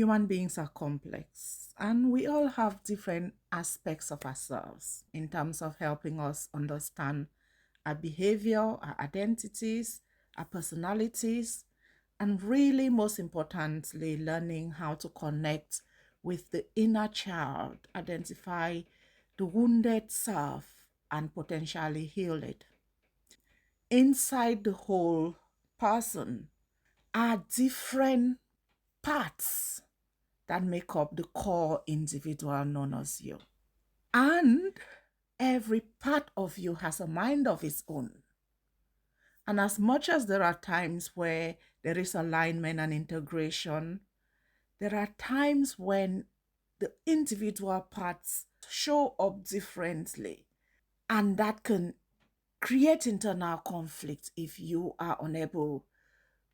Human beings are complex and we all have different aspects of ourselves in terms of helping us understand our behavior, our identities, our personalities, and really, most importantly, learning how to connect with the inner child, identify the wounded self, and potentially heal it. Inside the whole person are different parts that make up the core individual known as you. And every part of you has a mind of its own. And as much as there are times where there is alignment and integration, there are times when the individual parts show up differently. And that can create internal conflict if you are unable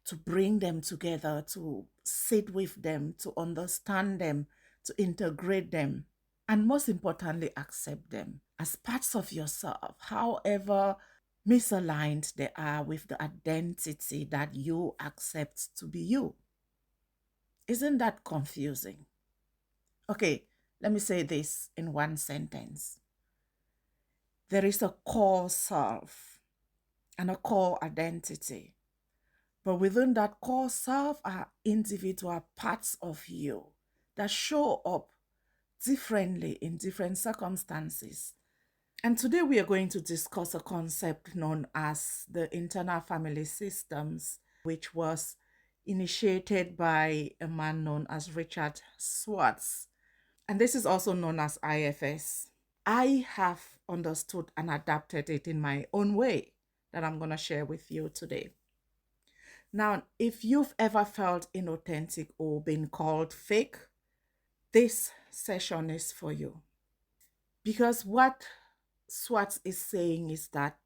to bring them together, to sit with them, to understand them, to integrate them, and most importantly, accept them as parts of yourself, however misaligned they are with the identity that you accept to be you. Isn't that confusing? Okay, let me say this in one sentence. There is a core self and a core identity. But within that core self are individual parts of you that show up differently in different circumstances. And today we are going to discuss a concept known as the internal family systems, which was initiated by a man known as Richard Swartz. And this is also known as IFS. I have understood and adapted it in my own way that I'm going to share with you today. Now, if you've ever felt inauthentic or been called fake, this session is for you. Because what Swartz is saying is that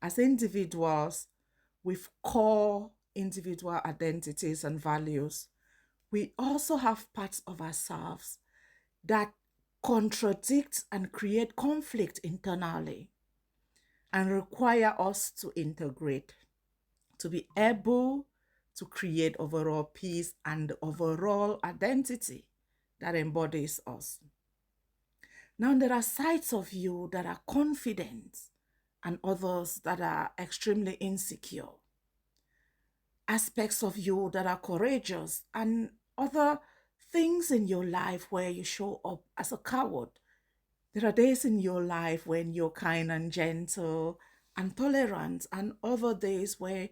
as individuals with core individual identities and values, we also have parts of ourselves that contradict and create conflict internally and require us to integrate, to be able to create overall peace and overall identity that embodies us. Now, there are sides of you that are confident and others that are extremely insecure. Aspects of you that are courageous and other things in your life where you show up as a coward. There are days in your life when you're kind and gentle and tolerant, and other days where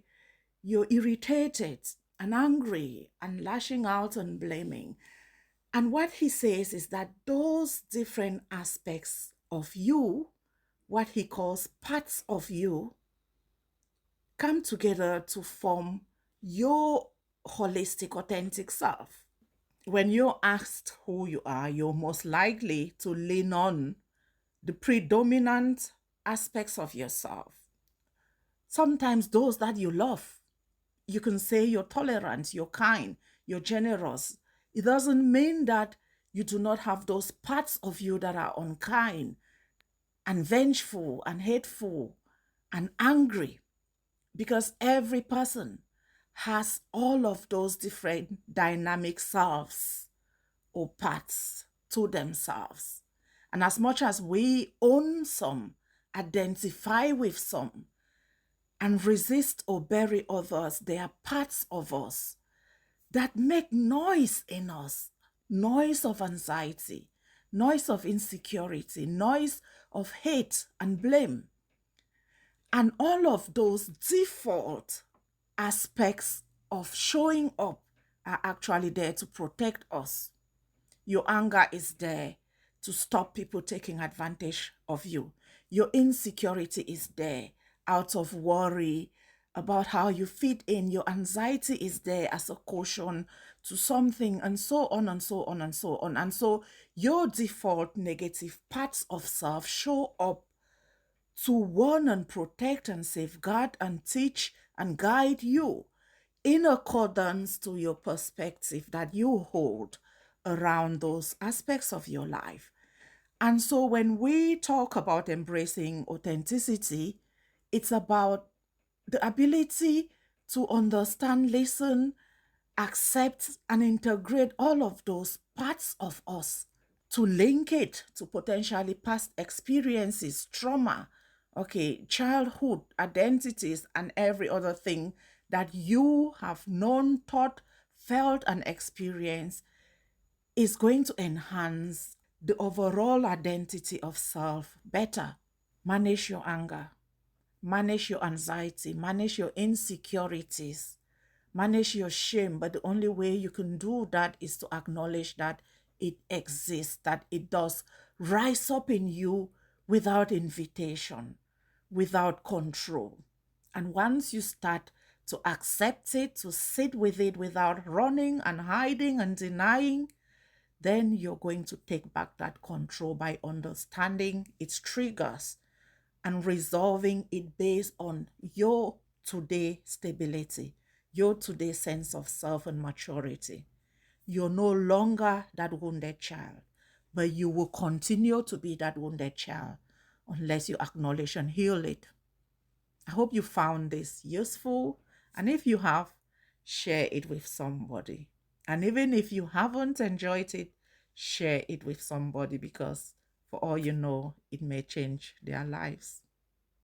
you're irritated and angry and lashing out and blaming. And what he says is that those different aspects of you, what he calls parts of you, come together to form your holistic, authentic self. When you're asked who you are, you're most likely to lean on the predominant aspects of yourself. Sometimes those that you love. You can say you're tolerant, you're kind, you're generous. It doesn't mean that you do not have those parts of you that are unkind and vengeful and hateful and angry, because every person has all of those different dynamic selves or parts to themselves. And as much as we own some, identify with some, and resist or bury others, they are parts of us that make noise in us, noise of anxiety, noise of insecurity, noise of hate and blame. And all of those default aspects of showing up are actually there to protect us. Your anger is there to stop people taking advantage of you. Your insecurity is there out of worry about how you fit in. Your anxiety is there as a caution to something, and so on and so on and so on. And so your default negative parts of self show up to warn and protect and safeguard and teach and guide you in accordance to your perspective that you hold around those aspects of your life. And so when we talk about embracing authenticity, it's about the ability to understand, listen, accept and integrate all of those parts of us, to link it to potentially past experiences, trauma, okay, childhood identities, and every other thing that you have known, thought, felt, and experienced, is going to enhance the overall identity of self better. Manage your anger, manage your anxiety, manage your insecurities, manage your shame. But the only way you can do that is to acknowledge that it exists, that it does rise up in you without invitation, without control. And once you start to accept it, to sit with it without running and hiding and denying, then you're going to take back that control by understanding its triggers and resolving it based on your today stability, your today sense of self and maturity. You're no longer that wounded child, but you will continue to be that wounded child unless you acknowledge and heal it. I hope you found this useful. And if you have, share it with somebody. And even if you haven't enjoyed it, share it with somebody, because for all you know, it may change their lives.